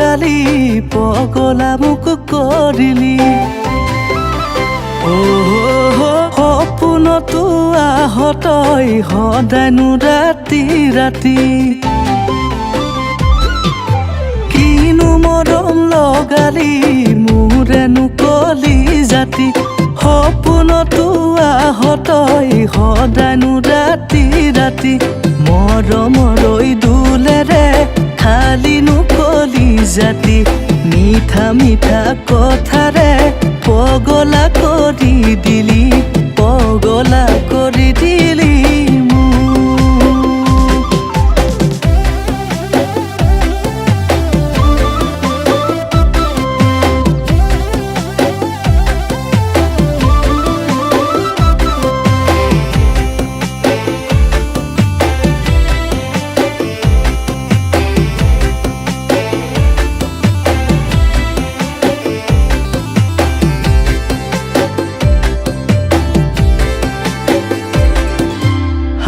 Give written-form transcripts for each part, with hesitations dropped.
লগালি পগলা মোক কৰিলি সপোনতো আহতই সদায়নো ৰাতি ৰাতি কিনো মৰম লগালি মোৰেনো কলি জাতি সপোনতো আহতই সদায়নো ৰাতি ৰাতি মৰমৰৈ দুলেৰে খালিনো কলি জাতি মিঠা মিঠা কথাৰে পগলা কৰি দিলি পগলা কৰি দিলি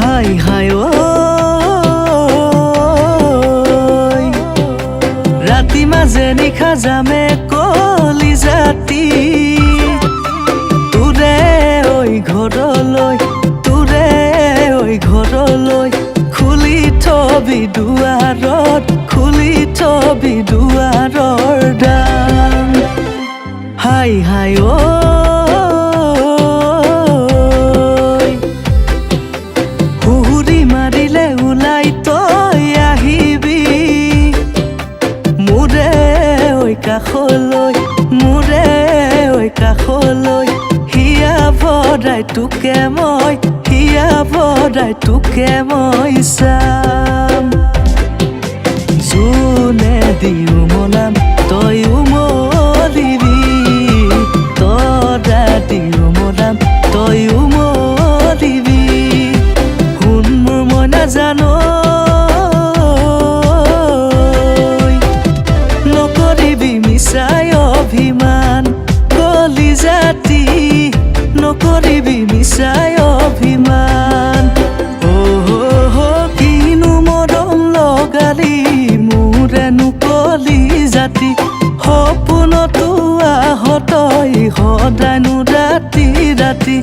হাই হাই ঐ ৰাতি মাজে নিশা যামে কলি জাতি তোৰে ঐ ঘৰলৈ তোৰে ঐ ঘৰলৈ খুলি থবি দুৱাৰত খুলি থবি দুৱাৰৰ দান হাই হাই ঐ কাষলৈ মোৰে ঐ কাষলৈ হিয়া ভৰাই তোকে মই চাম যোনে দিও মলাম তই উমলিবি তৰা দিও মলাম তই উমলিবি শুন মোৰ মই নাজানো অভিমান কলি জাতি নকৰিবি মিছাই অভিমান কিনো মৰম লগালি মোৰেনো কলি জাতি সপোনতো আহতই সদায়নো ৰাতি ৰাতি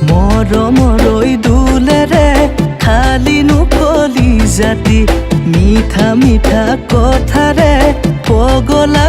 মৰমৰৈ দুলেৰে খালিনো কলি জাতি মিঠা মিঠা কথাৰে পগলা